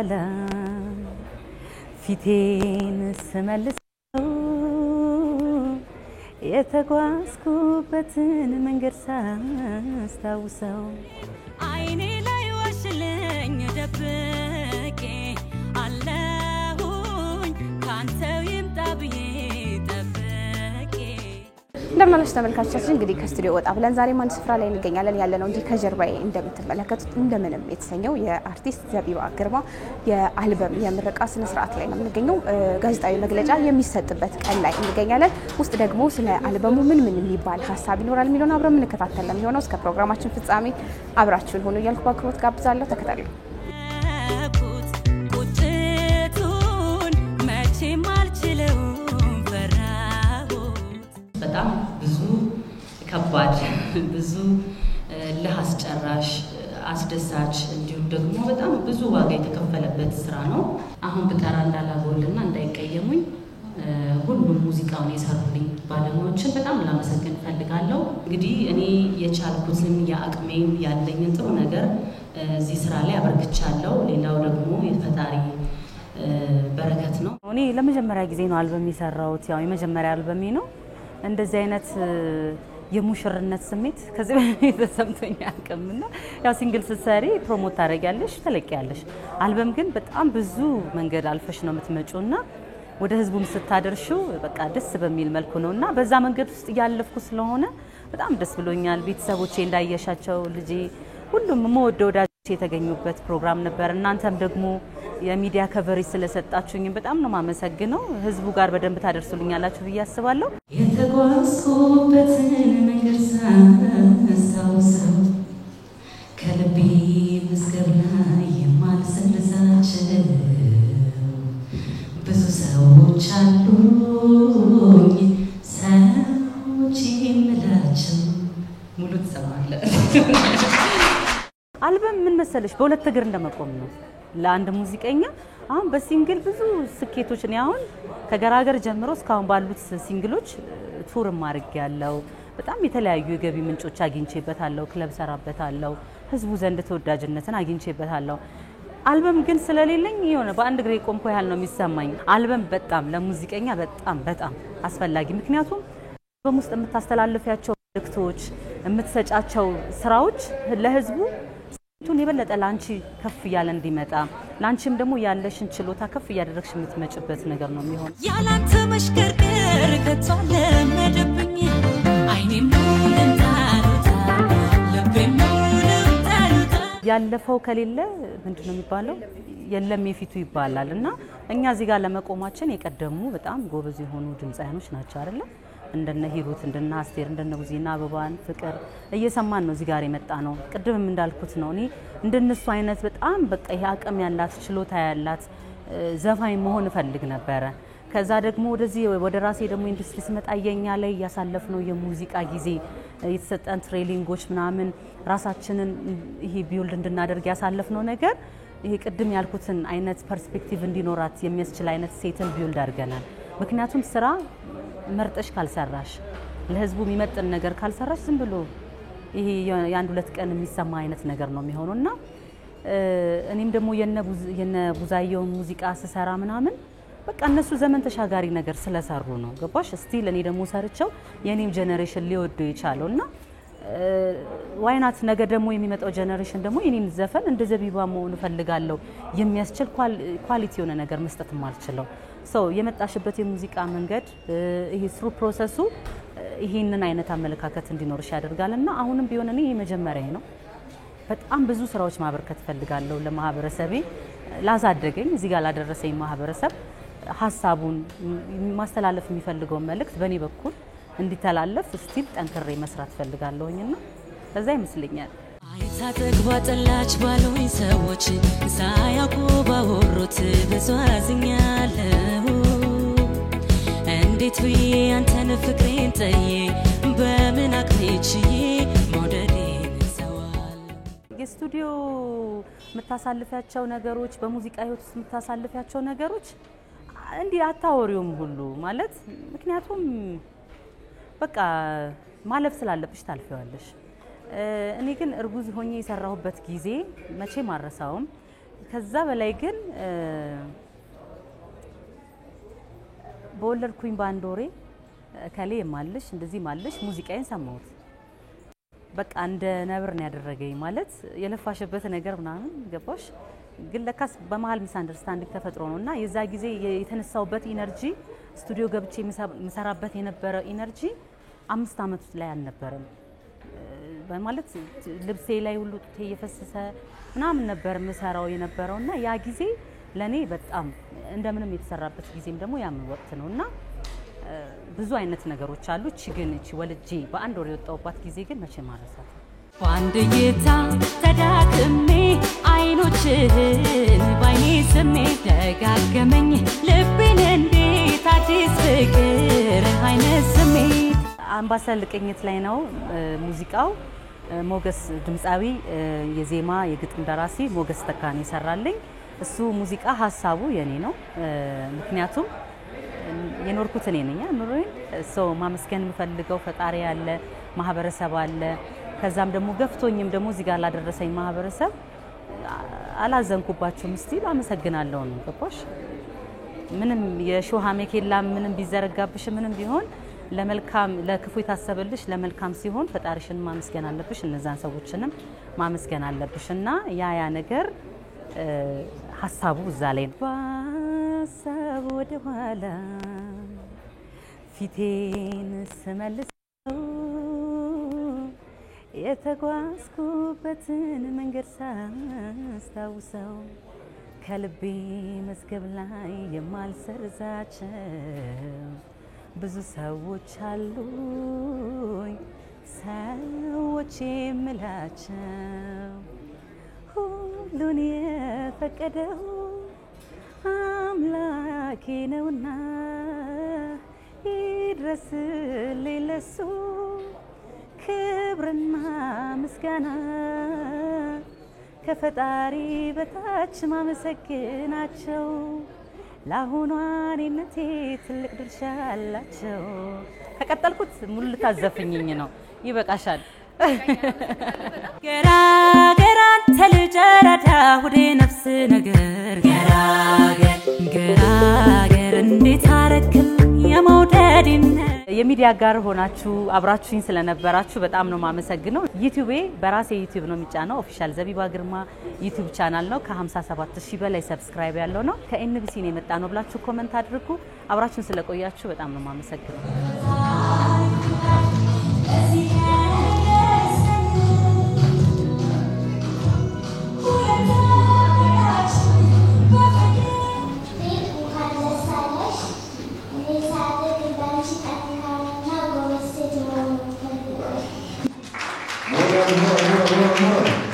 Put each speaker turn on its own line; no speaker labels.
በኋላ ፊቴን ስመልሰው የተጓዝኩበትን መንገድ ሳስታውሰው አይኔ ላይ ዋሽልኝ ደብቄ አለሁኝ ካንተው ይምጣ ብዬ
እንደምናለሽ ተመልካቾቻችን እንግዲህ ከስቱዲዮ ወጣ ብለን ዛሬ ማን ስፍራ ላይ እንገኛለን ያለነው እንጂ ከጀርባዬ እንደምትመለከቱት እንደምንም የተሰኘው የአርቲስት ዘቢባ ግርማ የአልበም የምረቃ ስነ ስርዓት ላይ ነው የምንገኘው ጋዜጣዊ መግለጫ የሚሰጥበት ቀን ላይ እንገኛለን ውስጥ ደግሞ ስለ አልበሙ ምን የሚባል ሐሳብ ይኖራል የሚለውን አብረን እንከታተል ለሚሆነው እስከ ፕሮግራማችን ፍጻሜ አብራችሁን ሆኖ ያልኩ በአክብሮት ጋብዛለሁ ተከታተሉ
በጣም ብዙ ከባድ ብዙ ለሐስጨራሽ አስደሳች እንዲሁም ደግሞ በጣም ብዙ ዋጋ የተከፈለበት ስራ ነው አሁን በቀራ እንዳላጎልና እንዳይቀየሙኝ ሁሉም ሙዚቃውን የሰሩልኝ ባለሙያዎችን በጣም ላመሰግን ፈልጋለሁ እንግዲህ እኔ የቻልኩትን ያአቅሜን ያለኝን ጥሩ ነገር እዚህ ስራ ላይ አበርክቻለሁ ሌላው ደግሞ የፈጣሪ በረከት ነው
እኔ ለመጀመሪያ ጊዜ ነው አልበም የሰራሁት ያው የመጀመሪያ አልበሜ ነው እንደዚህ አይነት የሙሽርነት ስሜት ከዚህ በፊት ተሰምቶኝ አያውቅምና ያው ሲንግል ስትሰሪ ፕሮሞት ታደርጊያለሽ ተለቂያለሽ አልበም ግን በጣም ብዙ መንገድ አልፈሽ ነው የምትመጪውና ወደ ህዝቡም ስታደርሺው በቃ ደስ በሚል መልኩ ነውና በዛ መንገድ ውስጥ ያለፍኩ ስለሆነ በጣም ደስ ብሎኛል ቤተሰቦቼ እንዳየሻቸው ልጄ ሁሉም ወዳጆቼ የተገኙበት ፕሮግራም ነበር እናንተም ደግሞ የሚዲያ ከቨሬጅ ስለሰጣችሁኝ በጣም ነው ማመሰግነው ህዝቡ ጋር በደንብ ታደርሱልኛላችሁ ብዬ አስባለሁ
የተጓዝኩበትን መንገድ ሳስታውሰው ከልቤ መዝገብ ላይ የማልሰልሳቸው ብዙ ሰዎች አሉኝ ሰዎች የምላቸው ሙሉ ተሰማለ
አልበም ምን መሰለሽ በሁለት እግር እንደመቆም ነው ለአንድ ሙዚቀኛ አሁን በሲንግል ብዙ ስኬቶች ነው አሁን ከገራገር ጀምሮ እስካሁን ባሉት ሲንግሎች ቱር ማድረግ ያለው በጣም የተለያዩ የገቢ ምንጮች አግኝቼበታለሁ ክለብ ሰራበታለሁ ህዝቡ ዘንድ ተወዳጅነትን አግኝቼበታለሁ አልበም ግን ስለሌለኝ የሆነ በአንድ እግሬ ቆምኩ ያህል ነው የሚሰማኝ አልበም በጣም ለሙዚቀኛ በጣም አስፈላጊ ምክንያቱም አልበም ውስጥ የምታስተላልፊያቸው መልእክቶች የምትሰጫቸው ስራዎች ለህዝቡ ቱን የበለጠ ላንቺ ከፍ ያለ እንዲመጣ ላንቺም ደግሞ ያለሽን ችሎታ ከፍ ያደረግሽ የምትመጭበት ነገር ነው የሚሆነው
ያላንተ መሽከርከር ከተለ መደብኝ አይኔም ለንታሉታ ለቤም ለንታሉታ
ያለፈው ከሌለ ምንድነው የሚባለው የለም የፊቱ ይባላልና እኛ እዚህ ጋር ለመቆማችን የቀደሙ በጣም ጎበዝ የሆኑ ድምጻያኖች ናቸው አይደል እንደነ ሂሩት እንደነ አስቴር እንደነ ጉዚና አበባን ፍቅር እየሰማን ነው እዚህ ጋር የመጣ ነው ቅድምም እንዳልኩት ነው እኔ እንደነሱ አይነት በጣም በቃ ይሄ አቅም ያላት ችሎታ ያላት ዘፋኝ መሆን ፈልግ ነበር ከዛ ደግሞ ወደ ራሴ ደግሞ ኢንዱስትሪ ስመጣ የኛ ላይ ያሳለፍነው የሙዚቃ ጊዜ የተሰጠን ትሬኒንጎች ምናምን ራሳችንን ይሄ ቢውልድ እንድናደርግ ያሳለፍነው ነገር ይሄ ቅድም ያልኩትን አይነት ፐርስፔክቲቭ እንዲኖራት የሚያስችል አይነት ሴትን ቢውልድ አድርገናል ምክንያቱም ስራ መርጠሽ ካልሰራሽ ለህዝቡ የሚመጥን ነገር ካልሰራሽ ዝም ብሎ ይሄ የአንድ ሁለት ቀን የሚሰማ አይነት ነገር ነው የሚሆነውና እኔም ደግሞ የነ ቡዛየው ሙዚቃ ስሰራ ምናምን በቃ እነሱ ዘመን ተሻጋሪ ነገር ስለሰሩ ነው ገባሽ ስቲል እኔ ደግሞ ሰርቸው የኔም ጄነሬሽን ሊወደው ይቻላልና ዋይናት ነገ ደግሞ የሚመጣው ጄነሬሽን ደግሞ የኔን ዘፈን እንደ ዘቢባ መሆን ፈልጋለሁ የሚያስችል ኳሊቲ የሆነ ነገር መስጠት ማልችለው የመጣሽበት የሙዚቃ መንገድ ይሄ ስሩ ፕሮሰሱ ይሄንን አይነት አመለካከት እንዲኖርሽ ያደርጋልና አሁንም ቢሆን እኔ የመጀመሪያዬ ነው በጣም ብዙ ስራዎች ማበርከት ፈልጋለሁ ለማህበረሰቤ ላሳደገኝ እዚህ ጋር ላደረሰኝ ማህበረሰብ ሐሳቡን ማስተላለፍ የሚፈልገው መልእክት በእኔ በኩል እንዲተላለፍ ስቲል ጠንክሬ መስራት ፈልጋለሁኝና ለዛ ይመስለኛል
አይታጠግባጥላች ባሉኝ ሰዎች ሳያውቁ ባወሩት ብዙ አዝኛለሁ እንዴት ብዬ አንተን ፍቅሬን ጠዬ በምን አቅሜች ሞደዴን ሰዋል
የስቱዲዮ የምታሳልፊያቸው ነገሮች በሙዚቃ ህይወት ውስጥ የምታሳልፊያቸው ነገሮች እንዲ አታወሪውም ሁሉ ማለት ምክንያቱም በቃ ማለፍ ስላለብሽ ታልፈዋለሽ እኔ ግን እርጉዝ ሆኜ የሰራሁበት ጊዜ መቼ ማረሳውም ከዛ በላይ ግን በወለድኩኝ በአንድ ወሬ ከሌ ማልሽ እንደዚህ ማልሽ ሙዚቃዬን ሰማሁት። በቃ እንደ ነብር ነው ያደረገኝ ማለት የለፋሽበት ነገር ምናምን ገባሽ። ግን ለካስ በመሃል ሚስ አንደርስታንዲንግ ተፈጥሮ ነውና የዛ ጊዜ የተነሳውበት ኢነርጂ ስቱዲዮ ገብቼ መሰራበት የነበረ ኢነርጂ 5 አመት ላይ አልነበረም። በማለት ልብሴ ላይ ሁሉ ጡቴ እየፈሰሰ ምናምን ነበር መሰራው የነበረውና ያ ጊዜ ለኔ በጣም እንደምንም የተሰራበት ጊዜም ደግሞ ያም ወቅት ነውና ብዙ አይነት ነገሮች አሉ። ግን እቺ ወልጄ በአንድ ወር የወጣውባት ጊዜ ግን መቼ ማረሳት
አንድ ጌታ ተዳክሜ አይኖችህን ባይኔ ስሜ ደጋገመኝ ልቤን እንዴት አዲስ ፍቅር አይነት ስሜት
አምባሰል ቅኝት ላይ ነው ሙዚቃው። ሞገስ ድምጻዊ የዜማ የግጥም ደራሲ ሞገስ ተካኔ ይሰራልኝ። እሱ ሙዚቃ ሐሳቡ የኔ ነው። ምክንያቱም የኖርኩት እኔ ነኝ። ኑሮዬን ሰው ማመስገን የምፈልገው ፈጣሪ ያለ ማህበረሰብ አለ። ከዛም ደግሞ ገፍቶኝም ደግሞ እዚህ ጋር ላደረሰኝ ማህበረሰብ አላዘንኩባቸውም። እስቲ አመሰግናለሁ ነው ገባሽ። ምንም የሾሃ መኬላ ምንም ቢዘረጋብሽ ምንም ቢሆን ለመልካም ለክፉ የታሰበልሽ ለመልካም ሲሆን ፈጣሪሽን ማመስገን አለብሽ። እነዛን ሰዎችንም ማመስገን አለብሽና ያ ነገር ሐሳቡ እዛ ላይ ነው። ባሰብ ወደ ኋላ ፊቴን ስመልሰው የተጓዝኩበትን መንገድ ሳስታውሰው ከልቤ መዝገብ ላይ የማልሰርዛቸው ብዙ ሰዎች አሉኝ ሰዎች የምላቸው ሁሉን የፈቀደው አምላኬ ነውና ይድረስልኝ ለሱ ክብርና ምስጋና ከፈጣሪ በታች ማመሰግናቸው ለአሁኗ እኔነቴ ትልቅ ድርሻ አላቸው። ከቀጠልኩት ሙሉ ልታዘፍኝኝ ነው። ይበቃሻል።
ገራገር አንተ ልጅ ረዳ ወደ ነፍስ ነገር ገራገር እንዴት አረክም የመውደድን
የሚዲያ ጋር ሆናችሁ አብራችሁኝ ስለነበራችሁ በጣም ነው ማመሰግነው። ዩቲዩብ በራሴ ዩቲዩብ ነው የሚጫነው። ኦፊሻል ዘቢባ ግርማ ዩቲዩብ ቻናል ነው። ከ57000 በላይ ሰብስክራይብ ያለው ነው። ከኤንቢሲ ነው የመጣ ነው ብላችሁ ኮሜንት አድርጉ። አብራችሁን ስለቆያችሁ በጣም ነው ማመሰግነው።
More.